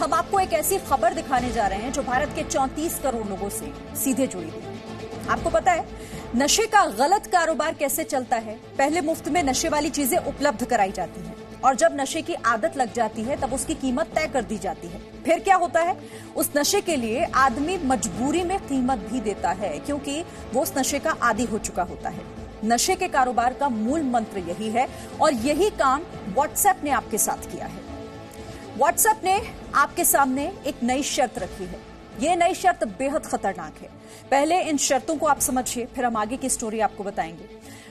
हम आपको एक ऐसी खबर दिखाने जा रहे हैं जो भारत के 34 करोड़ लोगों से सीधे जुड़ी हुई है। आपको पता है नशे का गलत कारोबार कैसे चलता है? पहले मुफ्त में नशे वाली चीजें उपलब्ध कराई जाती हैं और जब नशे की आदत लग जाती है तब उसकी कीमत तय कर दी जाती है। फिर क्या होता है? उस नशे के लिए आदमी मजबूरी में कीमत भी देता है क्योंकि वो उस नशे का आदी हो चुका होता है। नशे के कारोबार का मूल मंत्र यही है और यही काम व्हाट्सएप ने आपके साथ किया है। व्हाट्सएप ने आपके सामने एक नई शर्त रखी है। ये नई शर्त बेहद खतरनाक है। पहले इन शर्तों को आप समझिए, फिर हम आगे की स्टोरी आपको बताएंगे।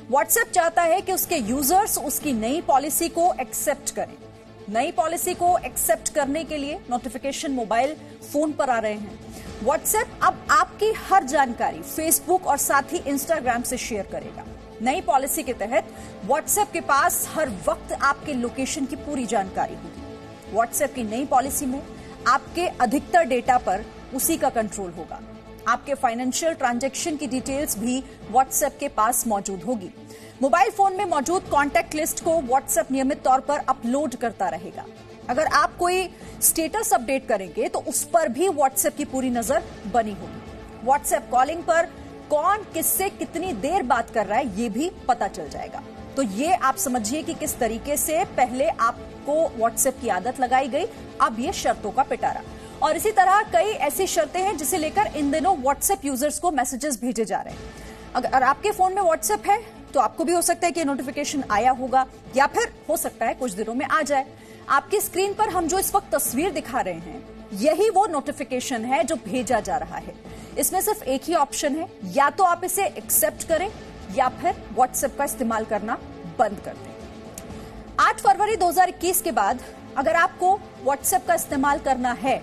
व्हाट्सएप चाहता है कि उसके यूजर्स उसकी नई पॉलिसी को एक्सेप्ट करें। नई पॉलिसी को एक्सेप्ट करने के लिए नोटिफिकेशन मोबाइल फोन पर आ रहे हैं। व्हाट्सएप अब आपकी हर जानकारी फेसबुक और साथ ही इंस्टाग्राम से शेयर करेगा। नई पॉलिसी के तहत व्हाट्सएप के पास हर वक्त आपके लोकेशन की पूरी जानकारी होगी। व्हाट्सएप की नई पॉलिसी में आपके अधिकतर डेटा पर उसी का कंट्रोल होगा। आपके फाइनेंशियल ट्रांजैक्शन की डिटेल्स भी व्हाट्सएप के पास मौजूद होगी। मोबाइल फोन में मौजूद कॉन्टैक्ट लिस्ट को व्हाट्सएप नियमित तौर पर अपलोड करता रहेगा। अगर आप कोई स्टेटस अपडेट करेंगे तो उस पर भी व्हाट्सएप की पूरी नजर बनी होगी। व्हाट्सएप कॉलिंग पर कौन किससे कितनी देर बात कर रहा है ये भी पता चल जाएगा। तो ये आप समझिए कि किस तरीके से पहले आपको व्हाट्सएप की आदत लगाई गई, अब ये शर्तों का पिटारा। और इसी तरह कई ऐसी शर्तें हैं जिसे लेकर इन दिनों व्हाट्सएप यूजर्स को मैसेजेस भेजे जा रहे हैं। अगर आपके फोन में व्हाट्सएप है तो आपको भी हो सकता है कि नोटिफिकेशन आया होगा या फिर हो सकता है कुछ दिनों में आ जाए। आपकी स्क्रीन पर हम जो इस वक्त तस्वीर दिखा रहे हैं यही वो नोटिफिकेशन है जो भेजा जा रहा है। इसमें सिर्फ एक ही ऑप्शन है, या तो आप इसे एक्सेप्ट करें या फिर व्हाट्सएप का इस्तेमाल करना बंद कर दें। 8 फरवरी 2021 के बाद अगर आपको व्हाट्सएप का इस्तेमाल करना है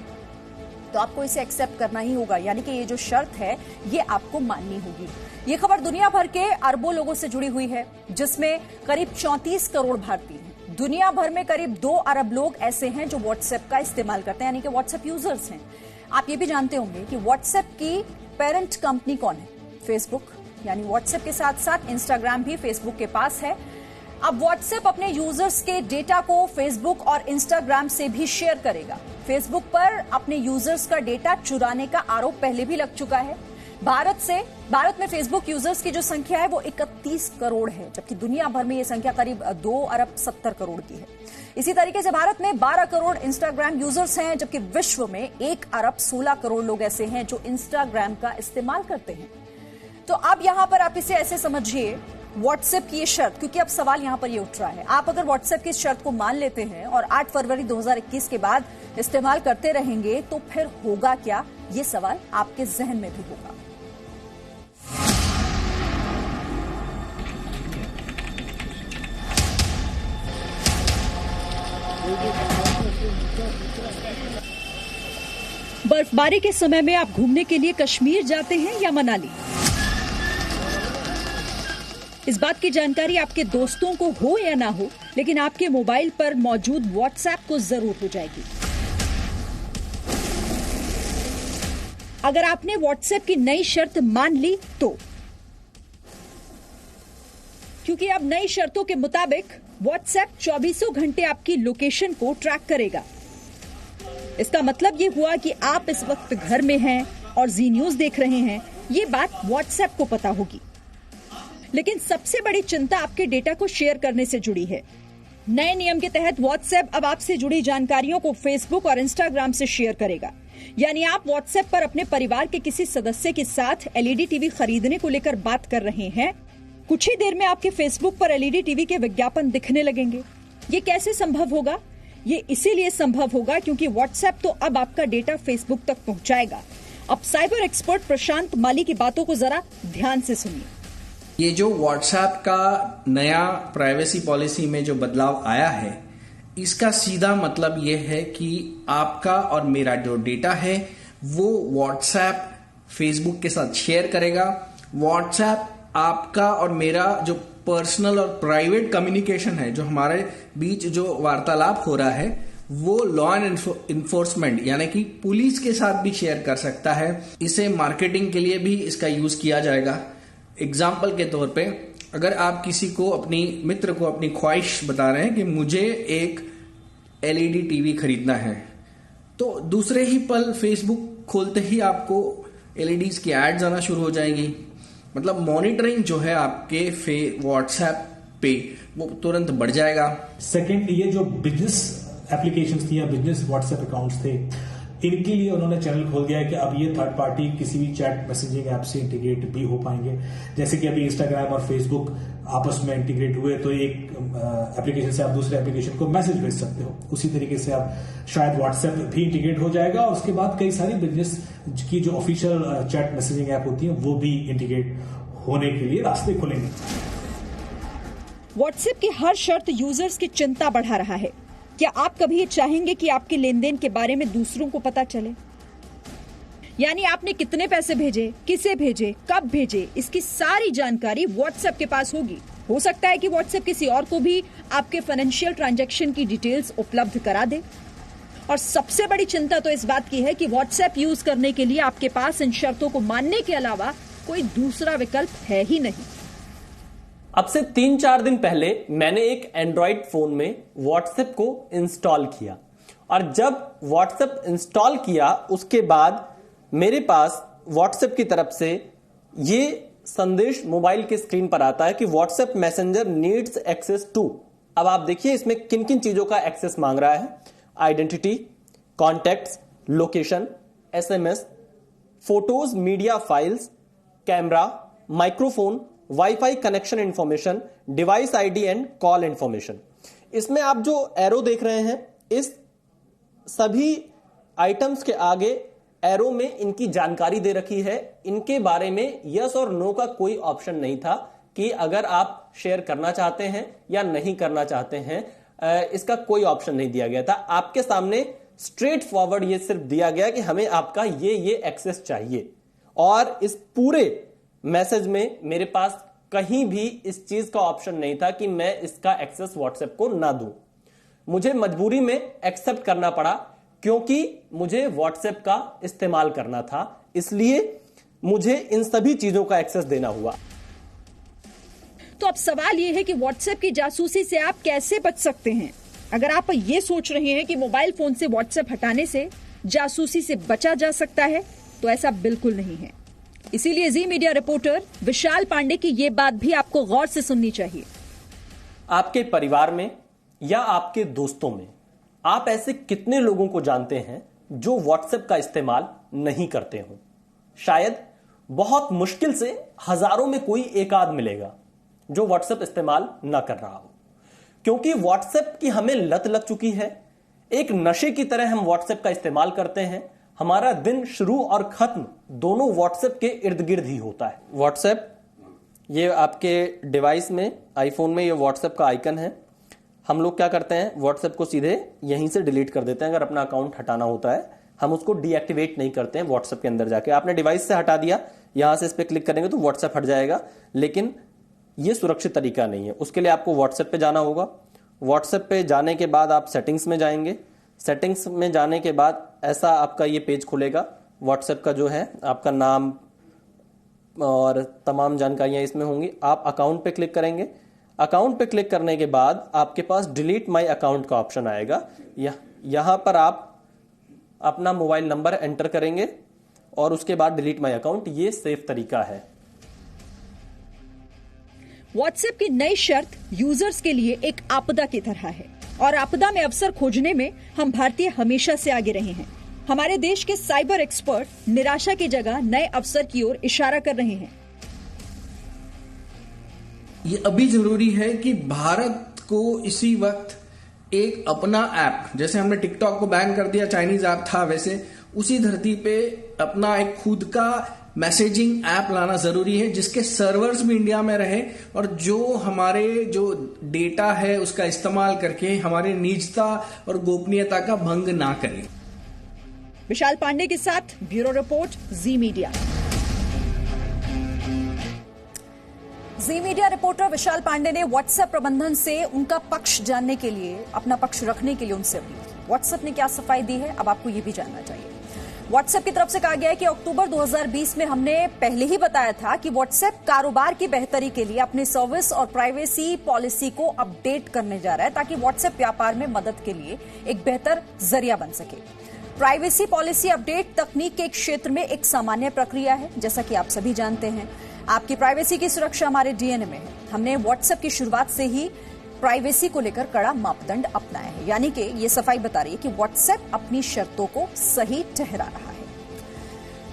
तो आपको इसे एक्सेप्ट करना ही होगा, यानी कि ये जो शर्त है ये आपको माननी होगी। ये खबर दुनिया भर के अरबों लोगों से जुड़ी हुई है जिसमें करीब 34 करोड़ भारतीय हैं। दुनिया भर में करीब 2 अरब लोग ऐसे हैं जो व्हाट्सएप का इस्तेमाल करते हैं, यानी कि व्हाट्सएप यूजर्स हैं। आप ये भी जानते होंगे कि व्हाट्सएप की पेरेंट कंपनी कौन है? फेसबुक। यानी व्हाट्सएप के साथ साथ इंस्टाग्राम भी फेसबुक के पास है। अब व्हाट्सएप अपने यूजर्स के डेटा को फेसबुक और इंस्टाग्राम से भी शेयर करेगा। फेसबुक पर अपने यूजर्स का डेटा चुराने का आरोप पहले भी लग चुका है। भारत में फेसबुक यूजर्स की जो संख्या है वो 31 करोड़ है, जबकि दुनिया भर में ये संख्या करीब 2 अरब 70 करोड़ की है। इसी तरीके से भारत में 12 करोड़ इंस्टाग्राम यूजर्स हैं, जबकि विश्व में 1 अरब 16 करोड़ लोग ऐसे हैं जो इंस्टाग्राम का इस्तेमाल करते हैं। तो अब यहां पर आप इसे ऐसे समझिए, व्हाट्सएप की ये शर्त, क्योंकि अब सवाल यहां पर ये उठ रहा है, आप अगर व्हाट्सएप की शर्त को मान लेते हैं और 8 फरवरी 2021 के बाद इस्तेमाल करते रहेंगे तो फिर होगा क्या? ये सवाल आपके जहन में भी होगा। बर्फबारी के समय में आप घूमने के लिए कश्मीर जाते हैं या मनाली? इस बात की जानकारी आपके दोस्तों को हो या ना हो, लेकिन आपके मोबाइल पर मौजूद व्हाट्सएप को जरूर हो जाएगी। अगर आपने व्हाट्सएप की नई शर्त मान ली तो, क्योंकि अब नई शर्तों के मुताबिक व्हाट्सएप 24 घंटे आपकी लोकेशन को ट्रैक करेगा। इसका मतलब ये हुआ कि आप इस वक्त घर में हैं और जी न्यूज देख रहे हैं, ये बात व्हाट्सएप को पता होगी। लेकिन सबसे बड़ी चिंता आपके डेटा को शेयर करने से जुड़ी है। नए नियम के तहत व्हाट्सएप अब आपसे जुड़ी जानकारियों को फेसबुक और इंस्टाग्राम से शेयर करेगा। यानी आप व्हाट्सएप पर अपने परिवार के किसी सदस्य के साथ एलईडी टीवी खरीदने को लेकर बात कर रहे हैं, कुछ ही देर में आपके फेसबुक पर एलईडी टीवी के विज्ञापन दिखने लगेंगे। ये कैसे संभव होगा? ये इसीलिए संभव होगा क्योंकि व्हाट्सएप तो अब आपका डेटा फेसबुक तक पहुंचाएगा। अब साइबर एक्सपर्ट प्रशांत माली की बातों को जरा ध्यान से सुनिए। ये जो व्हाट्सएप का नया प्राइवेसी पॉलिसी में जो बदलाव आया है, इसका सीधा मतलब ये है कि आपका और मेरा जो डेटा है वो व्हाट्सएप फेसबुक के साथ शेयर करेगा। व्हाट्सएप आपका और मेरा जो पर्सनल और प्राइवेट कम्युनिकेशन है, जो हमारे बीच जो वार्तालाप हो रहा है, वो लॉ एंड इन्फोर्समेंट यानी कि पुलिस के साथ भी शेयर कर सकता है। इसे मार्केटिंग के लिए भी इसका यूज किया जाएगा। एग्जाम्पल के तौर पे, अगर आप किसी को, अपनी मित्र को अपनी ख्वाहिश बता रहे हैं कि मुझे एक एलईडी टीवी खरीदना है, तो दूसरे ही पल फेसबुक खोलते ही आपको एलईडीज की एड्स आना शुरू हो जाएंगी। मतलब मॉनिटरिंग जो है आपके व्हाट्सएप पे वो तुरंत बढ़ जाएगा। सेकंड, ये जो बिजनेस एप्लीकेशंस थी या बिजनेस व्हाट्सएप अकाउंट्स थे, इनके लिए उन्होंने चैनल खोल दिया है कि अब ये थर्ड पार्टी किसी भी चैट मैसेजिंग ऐप से इंटीग्रेट भी हो पाएंगे। जैसे कि अभी इंस्टाग्राम और फेसबुक आपस में इंटीग्रेट हुए तो एक एप्लीकेशन से आप दूसरे एप्लीकेशन को मैसेज भेज सकते हो, उसी तरीके से आप शायद व्हाट्सएप भी इंटीग्रेट हो जाएगा और उसके बाद कई सारी बिजनेस की जो ऑफिशियल चैट मैसेजिंग ऐप होती है वो भी इंटीग्रेट होने के लिए रास्ते खुलेंगे। व्हाट्सएप की हर शर्त यूजर्स की चिंता बढ़ा रहा है। क्या आप कभी ये चाहेंगे कि आपके लेन देन के बारे में दूसरों को पता चले? यानी आपने कितने पैसे भेजे, किसे भेजे, कब भेजे, इसकी सारी जानकारी व्हाट्सएप के पास होगी। हो सकता है कि व्हाट्सएप किसी और को भी आपके फाइनेंशियल ट्रांजैक्शन की डिटेल्स उपलब्ध करा दे। और सबसे बड़ी चिंता तो इस बात की है कि व्हाट्सएप यूज करने के लिए आपके पास इन शर्तों को मानने के अलावा कोई दूसरा विकल्प है ही नहीं। अब से 3-4 दिन पहले मैंने एक एंड्रॉइड फोन में व्हाट्सएप को इंस्टॉल किया और जब व्हाट्सएप इंस्टॉल किया उसके बाद मेरे पास व्हाट्सएप की तरफ से ये संदेश मोबाइल के स्क्रीन पर आता है कि WhatsApp Messenger needs access to. अब आप देखिए इसमें किन किन चीजों का एक्सेस मांग रहा है। Identity, contacts, location, SMS, photos, media files, camera, microphone, wifi connection information, device ID and call information. इसमें आप जो एरो देख रहे हैं इस सभी आइटम्स के आगे एरो में इनकी जानकारी दे रखी है। इनके बारे में यस और नो का कोई ऑप्शन नहीं था कि अगर आप शेयर करना चाहते हैं या नहीं करना चाहते हैं, इसका कोई ऑप्शन नहीं दिया गया था। आपके सामने स्ट्रेट फॉरवर्ड ये सिर्फ दिया गया कि हमें आपका ये एक्सेस चाहिए और इस पूरे मैसेज में मेरे पास कहीं भी इस चीज का ऑप्शन नहीं था कि मैं इसका एक्सेस व्हाट्सएप को ना दूं। मुझे मजबूरी में एक्सेप्ट करना पड़ा क्योंकि मुझे व्हाट्सएप का इस्तेमाल करना था, इसलिए मुझे इन सभी चीजों का एक्सेस देना हुआ। तो अब सवाल यह है कि व्हाट्सएप की जासूसी से आप कैसे बच सकते हैं? अगर आप ये सोच रहे हैं कि मोबाइल फोन से व्हाट्सएप हटाने से जासूसी से बचा जा सकता है, तो ऐसा बिल्कुल नहीं है। इसीलिए जी मीडिया रिपोर्टर विशाल पांडे की यह बात भी आपको गौर से सुननी चाहिए। आपके परिवार में या आपके दोस्तों में आप ऐसे कितने लोगों को जानते हैं जो व्हाट्सएप का इस्तेमाल नहीं करते हो? शायद बहुत मुश्किल से हजारों में कोई एक आध मिलेगा जो व्हाट्सएप इस्तेमाल ना कर रहा हो, क्योंकि व्हाट्सएप की हमें लत लग चुकी है। एक नशे की तरह हम व्हाट्सएप का इस्तेमाल करते हैं। हमारा दिन शुरू और खत्म दोनों व्हाट्सएप के इर्द गिर्द ही होता है। व्हाट्सएप, ये आपके डिवाइस में, आईफोन में ये व्हाट्सएप का आइकन है। हम लोग क्या करते हैं, व्हाट्सएप को सीधे यहीं से डिलीट कर देते हैं। अगर अपना अकाउंट हटाना होता है हम उसको डीएक्टिवेट नहीं करते हैं व्हाट्सएप के अंदर जाके। आपने डिवाइस से हटा दिया, यहां से इस पर क्लिक करेंगे तो व्हाट्सएप हट जाएगा, लेकिन ये सुरक्षित तरीका नहीं है। उसके लिए आपको व्हाट्सएप पे जाना होगा। व्हाट्सएप पे जाने के बाद आप सेटिंग्स में जाएंगे। सेटिंग्स में जाने के बाद ऐसा आपका ये पेज खुलेगा। व्हाट्सएप का जो है आपका नाम और तमाम जानकारियां इसमें होंगी। आप अकाउंट पे क्लिक करेंगे। अकाउंट पे क्लिक करने के बाद आपके पास डिलीट माय अकाउंट का ऑप्शन आएगा। यहां पर आप अपना मोबाइल नंबर एंटर करेंगे और उसके बाद डिलीट माय अकाउंट। ये सेफ तरीका है। व्हाट्सएप की नई शर्त यूजर्स के लिए एक आपदा की तरह है और आपदा में अवसर खोजने में हम भारतीय हमेशा से आगे रहे हैं। हमारे देश के साइबर एक्सपर्ट निराशा की जगह नए अवसर की ओर इशारा कर रहे हैं। ये अभी जरूरी है कि भारत को इसी वक्त एक अपना ऐप, जैसे हमने टिकटॉक को बैन कर दिया, चाइनीज ऐप था, वैसे उसी धरती पे अपना एक खुद का मैसेजिंग ऐप लाना जरूरी है जिसके सर्वर्स भी इंडिया में रहे और जो हमारे जो डेटा है उसका इस्तेमाल करके हमारे निजता और गोपनीयता का भंग ना करे। विशाल पांडे के साथ ब्यूरो रिपोर्ट, जी मीडिया। जी मीडिया रिपोर्टर विशाल पांडे ने व्हाट्सएप प्रबंधन से उनका पक्ष जानने के लिए, अपना पक्ष रखने के लिए उनसे अपील की। व्हाट्सएप ने क्या सफाई दी है, अब आपको ये भी जानना चाहिए। व्हाट्सएप की तरफ से कहा गया है कि अक्टूबर 2020 में हमने पहले ही बताया था कि व्हाट्सएप कारोबार की बेहतरी के लिए अपने सर्विस और प्राइवेसी पॉलिसी को अपडेट करने जा रहा है ताकि व्हाट्सएप व्यापार में मदद के लिए एक बेहतर जरिया बन सके। प्राइवेसी पॉलिसी अपडेट तकनीक के क्षेत्र में एक सामान्य प्रक्रिया है। जैसा कि आप सभी जानते हैं, आपकी प्राइवेसी की सुरक्षा हमारे डीएनए में है। हमने व्हाट्सएप की शुरुआत से ही प्राइवेसी को लेकर कड़ा मापदंड अपनाया है, यानी कि ये सफाई बता रही है कि व्हाट्सएप अपनी शर्तों को सही ठहरा रहा है।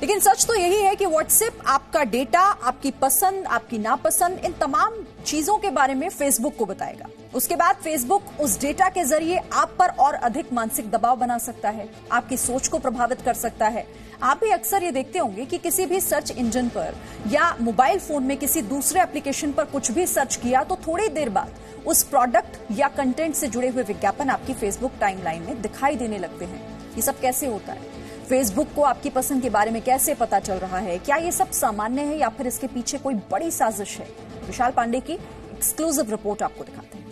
लेकिन सच तो यही है कि व्हाट्सएप आपका डेटा, आपकी पसंद, आपकी नापसंद, इन तमाम चीजों के बारे में फेसबुक को बताएगा। उसके बाद फेसबुक उस डेटा के जरिए आप पर और अधिक मानसिक दबाव बना सकता है, आपकी सोच को प्रभावित कर सकता है। आप भी अक्सर ये देखते होंगे कि किसी भी सर्च इंजन पर या मोबाइल फोन में किसी दूसरे एप्लीकेशन पर कुछ भी सर्च किया तो थोड़ी देर बाद उस प्रोडक्ट या कंटेंट से जुड़े हुए विज्ञापन आपकी फेसबुक टाइमलाइन में दिखाई देने लगते हैं। ये सब कैसे होता है? फेसबुक को आपकी पसंद के बारे में कैसे पता चल रहा है? क्या ये सब सामान्य है या फिर इसके पीछे कोई बड़ी साजिश है? विशाल पांडे की एक्सक्लूसिव रिपोर्ट आपको दिखाते हैं।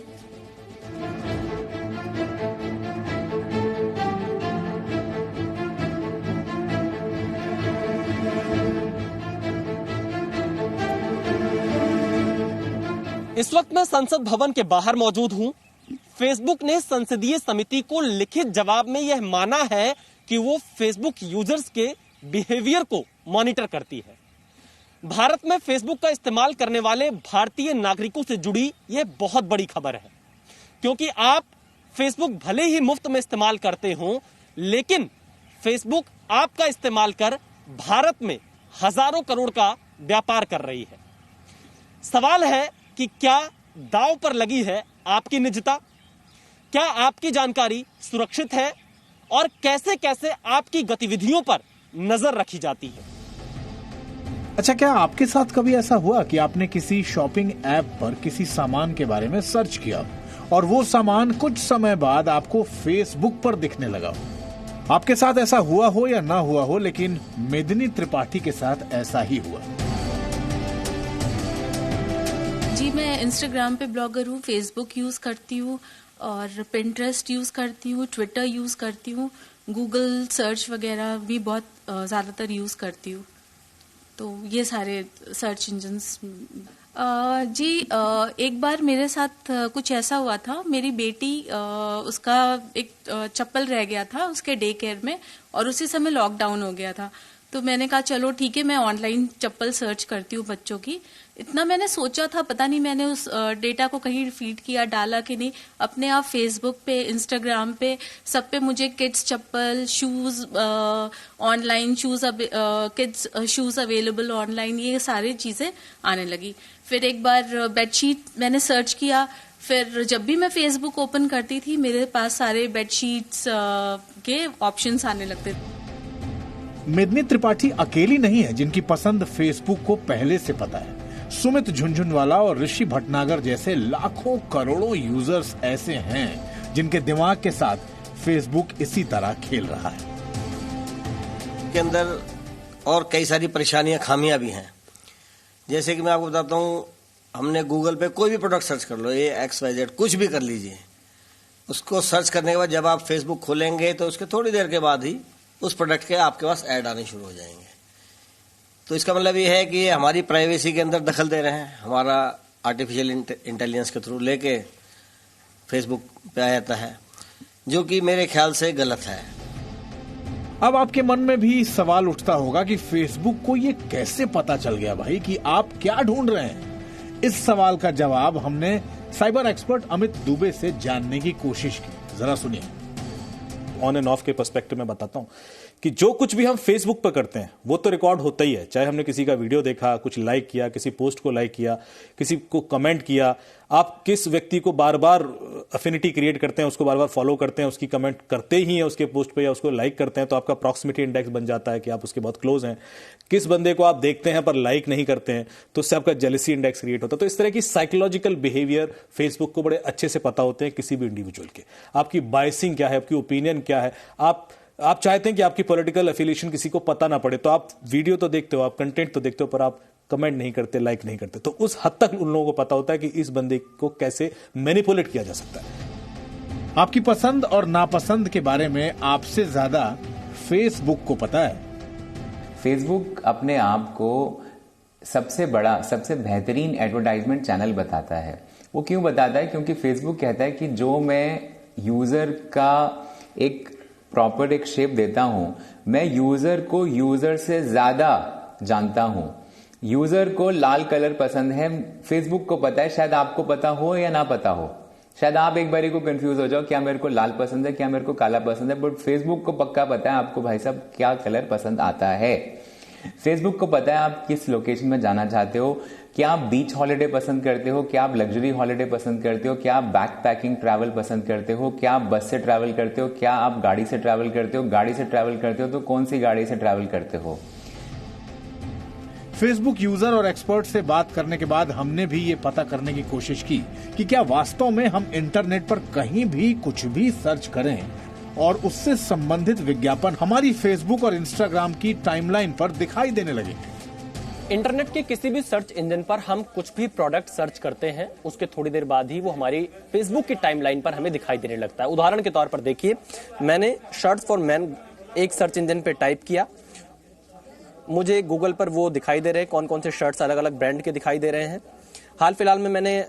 इस वक्त मैं संसद भवन के बाहर मौजूद हूं। फेसबुक ने संसदीय समिति को लिखित जवाब में यह माना है कि वो फेसबुक यूजर्स के बिहेवियर को मॉनिटर करती है। भारत में फेसबुक का इस्तेमाल करने वाले भारतीय नागरिकों से जुड़ी यह बहुत बड़ी खबर है, क्योंकि आप फेसबुक भले ही मुफ्त में इस्तेमाल करते हो, लेकिन फेसबुक आपका इस्तेमाल कर भारत में हजारों करोड़ का व्यापार कर रही है। सवाल है कि क्या दांव पर लगी है आपकी निजता? क्या आपकी जानकारी सुरक्षित है? और कैसे कैसे आपकी गतिविधियों पर नजर रखी जाती है? अच्छा, क्या आपके साथ कभी ऐसा हुआ कि आपने किसी शॉपिंग ऐप पर किसी सामान के बारे में सर्च किया और वो सामान कुछ समय बाद आपको फेसबुक पर दिखने लगा? आपके साथ ऐसा हुआ हो या ना हुआ हो, लेकिन मेदिनी त्रिपाठी के साथ ऐसा ही हुआ। जी, मैं इंस्टाग्राम पे ब्लॉगर हूँ, फेसबुक यूज करती हूँ और पिंटरेस्ट यूज करती हूँ, ट्विटर यूज करती हूँ, गूगल सर्च वगैरह भी बहुत ज्यादातर यूज करती हूँ। तो ये सारे सर्च इंजन्स। जी, एक बार मेरे साथ कुछ ऐसा हुआ था। मेरी बेटी उसका एक चप्पल रह गया था उसके डे केयर में और उसी समय लॉकडाउन हो गया था। तो मैंने कहा चलो ठीक है, मैं ऑनलाइन चप्पल सर्च करती हूँ बच्चों की। इतना मैंने सोचा था, पता नहीं मैंने उस डेटा को कहीं फीड किया, डाला कि नहीं। अपने आप फेसबुक पे, इंस्टाग्राम पे, सब पे मुझे किड्स चप्पल, shoes online, kids shoes available online, ये सारी चीजें आने लगी। फिर एक बार बेडशीट मैंने सर्च किया। फिर जब भी मैं फेसबुक ओपन करती थी, मेरे पास सारे बेडशीट्स के ऑप्शंस आने लगते थे। मेदिनी त्रिपाठी अकेली नहीं है जिनकी पसंद फेसबुक को पहले से पता है। सुमित झुनझुनवाला और ऋषि भटनागर जैसे लाखों करोड़ों यूजर्स ऐसे हैं जिनके दिमाग के साथ फेसबुक इसी तरह खेल रहा है। के अंदर और कई सारी परेशानियां, खामियां भी हैं। जैसे कि मैं आपको बताता हूं, हमने गूगल पे कोई भी प्रोडक्ट सर्च कर लो, ये XYZ कुछ भी कर लीजिए, उसको सर्च करने के बाद जब आप फेसबुक खोलेंगे तो उसके थोड़ी देर के बाद ही उस प्रोडक्ट के आपके पास ऐड आने शुरू हो जाएंगे। तो इसका मतलब ये है कि हमारी प्राइवेसी के अंदर दखल दे रहे हैं। हमारा आर्टिफिशियल इंटेलिजेंस के थ्रू लेके फेसबुक पे आ जाता है, जो कि मेरे ख्याल से गलत है। अब आपके मन में भी सवाल उठता होगा कि फेसबुक को ये कैसे पता चल गया भाई कि आप क्या ढूंढ रहे हैं? इस सवाल का जवाब हमने साइबर एक्सपर्ट अमित दुबे से जानने की कोशिश की। जरा सुनिए। ऑन एंड ऑफ के पर्सपेक्टिव में बताता हूं कि जो कुछ भी हम फेसबुक पर करते हैं वो तो रिकॉर्ड होता ही है। चाहे हमने किसी का वीडियो देखा, कुछ लाइक किया, किसी पोस्ट को लाइक किया, किसी को कमेंट किया, आप किस व्यक्ति को बार बार अफिनिटी क्रिएट करते हैं, उसको बार बार फॉलो करते हैं, उसकी कमेंट करते ही हैं उसके पोस्ट पे या उसको लाइक करते हैं, तो आपका प्रॉक्सिमिटी इंडेक्स बन जाता है कि आप उसके बहुत क्लोज हैं। किस बंदे को आप देखते हैं पर लाइक नहीं करते हैं तो उससे आपका जेलसी इंडेक्स क्रिएट होता है। तो इस तरह की साइकोलॉजिकल बिहेवियर फेसबुक को बड़े अच्छे से पता होते हैं किसी भी इंडिविजुअल के। आपकी बायसिंग क्या है, आपकी ओपिनियन क्या है, आप चाहते हैं कि आपकी पॉलिटिकल एफिलिएशन किसी को पता ना पड़े, तो आप वीडियो तो देखते हो, आप कंटेंट तो देखते हो, पर आप कमेंट नहीं करते, लाइक नहीं करते। तो उस हद तक उन लोगों को पता होता है कि इस बंदे को कैसे मैनिपुलेट किया जा सकता है। आपकी पसंद और नापसंद के बारे में आपसे ज्यादा फेसबुक को पता है। फेसबुक अपने आप को सबसे बड़ा, सबसे बेहतरीन एडवर्टाइजमेंट चैनल बताता है। वो क्यों बताता है? क्योंकि फेसबुक कहता है कि जो मैं यूजर का एक प्रॉपर एक शेप देता हूं, मैं यूजर को यूजर से ज्यादा जानता हूं। यूजर को लाल कलर पसंद है, फेसबुक को पता है, शायद आपको पता हो या ना पता हो, शायद आप एक बारी को कंफ्यूज हो जाओ क्या मेरे को लाल पसंद है क्या मेरे को काला पसंद है, बट फेसबुक को पक्का पता है आपको भाई साहब क्या कलर पसंद आता है। फेसबुक को पता है आप किस लोकेशन में जाना चाहते हो, क्या आप बीच हॉलिडे पसंद करते हो, क्या आप लग्जरी हॉलिडे पसंद करते हो, क्या आप बैक पैकिंग ट्रैवल पसंद करते हो, क्या आप बस से ट्रैवल करते हो, क्या आप गाड़ी से ट्रैवल करते हो, गाड़ी से ट्रैवल करते हो तो कौन सी गाड़ी से ट्रैवल करते हो। फेसबुक यूजर और एक्सपर्ट से बात करने के बाद हमने भी ये पता करने की कोशिश की कि क्या वास्तव में हम इंटरनेट पर कहीं भी कुछ भी सर्च करें और उससे संबंधित विज्ञापन हमारी फेसबुक और इंस्टाग्राम की टाइमलाइन पर दिखाई देने लगे। इंटरनेट के किसी भी सर्च इंजन पर हम कुछ भी प्रोडक्ट सर्च करते हैं, उसके थोड़ी देर बाद ही वो हमारी फेसबुक की टाइमलाइन पर हमें दिखाई देने लगता है। उदाहरण के तौर पर देखिए, मैंने शर्ट्स फॉर मैन एक सर्च इंजन पे टाइप किया, मुझे गूगल पर वो दिखाई दे रहे हैं, कौन कौन से शर्ट्स अलग अलग ब्रांड के दिखाई दे रहे हैं। हाल फिलहाल में मैंने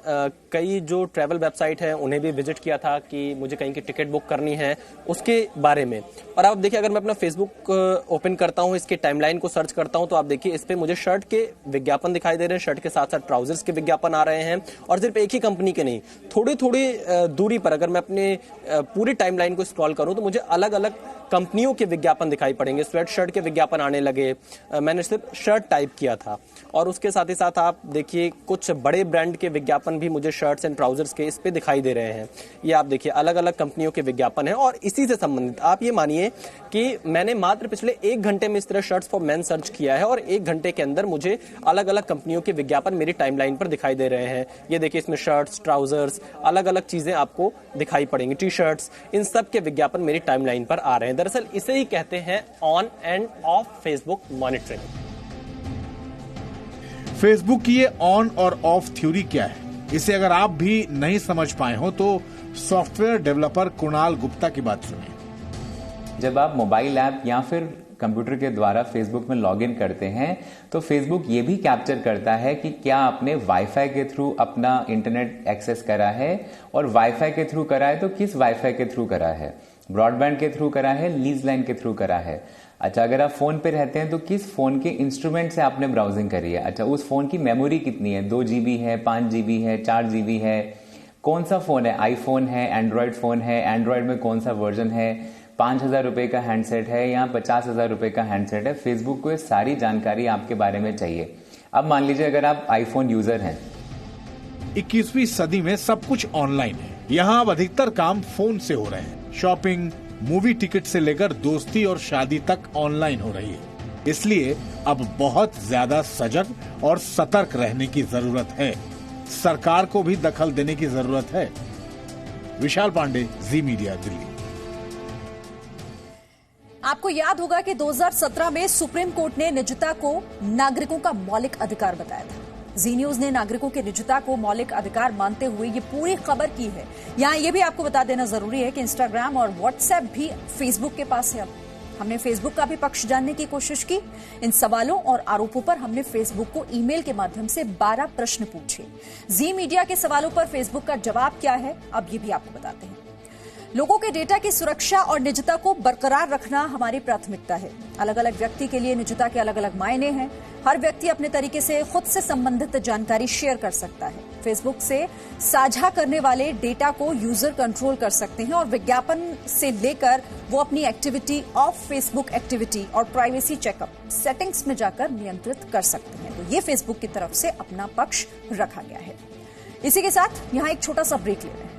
कई जो ट्रैवल वेबसाइट है उन्हें भी विजिट किया था कि मुझे कहीं की टिकट बुक करनी है उसके बारे में। और आप देखिए, अगर मैं अपना फेसबुक ओपन करता हूं, इसके टाइमलाइन को सर्च करता हूं, तो आप देखिए इस पे मुझे शर्ट के विज्ञापन दिखाई दे रहे हैं, शर्ट के साथ साथ ट्राउजर्स के विज्ञापन आ रहे हैं। और सिर्फ एक ही कंपनी के नहीं, थोड़ी थोड़ी दूरी पर अगर मैं अपने पूरी टाइमलाइन को स्क्रॉल करूं तो मुझे अलग अलग कंपनियों के विज्ञापन दिखाई पड़ेंगे, स्वेट शर्ट के विज्ञापन आने लगे। मैंने सिर्फ शर्ट टाइप किया था और उसके साथ ही साथ आप देखिए कुछ बड़े ब्रांड के विज्ञापन भी मुझे शर्ट्स एंड ट्राउजर्स के इस पे दिखाई दे रहे हैं। ये आप देखिए अलग अलग कंपनियों के विज्ञापन हैं। और इसी से संबंधित आप ये मानिए कि मैंने मात्र पिछले 1 घंटे में इस तरह शर्ट्स फॉर मेन सर्च किया है और 1 घंटे के अंदर मुझे अलग अलग कंपनियों के विज्ञापन मेरी टाइमलाइन पर दिखाई दे रहे हैं। ये देखिए इसमें शर्ट्स, ट्राउजर्स, अलग अलग चीजें आपको दिखाई पड़ेंगी, टी शर्ट्स, इन सब के विज्ञापन मेरी टाइमलाइन पर आ रहे हैं। दरअसल इसे ही कहते हैं on end of Facebook monitoring. Facebook की ये ऑन और ऑफ थ्योरी क्या है, इसे अगर आप भी नहीं समझ पाए हो तो सॉफ्टवेयर डेवलपर कुणाल गुप्ता की बात सुनिए। जब आप मोबाइल ऐप या फिर कंप्यूटर के द्वारा फेसबुक में लॉगिन करते हैं तो फेसबुक ये भी कैप्चर करता है कि क्या आपने वाईफाई के थ्रू अपना इंटरनेट एक्सेस करा है, और वाईफाई के थ्रू करा है तो किस वाईफाई के थ्रू करा है, ब्रॉडबैंड के थ्रू करा है, लीज लाइन के थ्रू करा है। अच्छा, अगर आप फोन पे रहते हैं तो किस फोन के इंस्ट्रूमेंट से आपने ब्राउजिंग करी है। अच्छा, उस फोन की मेमोरी कितनी है, 2 GB है, 5 GB है, 4 GB है, कौन सा फोन है, आईफोन है, एंड्रॉयड फोन है, एंड्रॉयड में कौन सा वर्जन है, 5,000 रुपए का हैंडसेट है या 50,000 रुपए का हैंडसेट है। फेसबुक को ये सारी जानकारी आपके बारे में चाहिए। अब मान लीजिए अगर आप आईफोन यूजर हैं। 21वीं सदी में सब कुछ ऑनलाइन है। यहाँ अब अधिकतर काम फोन से हो रहे हैं। शॉपिंग, मूवी टिकट से लेकर दोस्ती और शादी तक ऑनलाइन हो रही है। इसलिए अब बहुत ज्यादा सजग और सतर्क रहने की जरूरत है। सरकार को भी दखल देने की जरूरत है। विशाल पांडे, जी मीडिया, दिल्ली। आपको याद होगा कि 2017 में सुप्रीम कोर्ट ने निजता को नागरिकों का मौलिक अधिकार बताया था। जी न्यूज ने नागरिकों के निजता को मौलिक अधिकार मानते हुए ये पूरी खबर की है। यहां ये भी आपको बता देना जरूरी है कि इंस्टाग्राम और व्हाट्सएप भी फेसबुक के पास है। अब हमने फेसबुक का भी पक्ष जानने की कोशिश की। इन सवालों और आरोपों पर हमने फेसबुक को ईमेल के माध्यम से 12 प्रश्न पूछे। जी मीडिया के सवालों पर फेसबुक का जवाब क्या है, अब ये भी आपको बताते हैं। लोगों के डेटा की सुरक्षा और निजता को बरकरार रखना हमारी प्राथमिकता है। अलग अलग व्यक्ति के लिए निजता के अलग अलग मायने हैं। हर व्यक्ति अपने तरीके से खुद से संबंधित जानकारी शेयर कर सकता है। फेसबुक से साझा करने वाले डेटा को यूजर कंट्रोल कर सकते हैं और विज्ञापन से लेकर वो अपनी एक्टिविटी, ऑफ फेसबुक एक्टिविटी और प्राइवेसी चेकअप सेटिंग्स में जाकर नियंत्रित कर सकते हैं। तो ये फेसबुक की तरफ से अपना पक्ष रखा गया है। इसी के साथ यहां एक छोटा सा ब्रेक ले रहे हैं।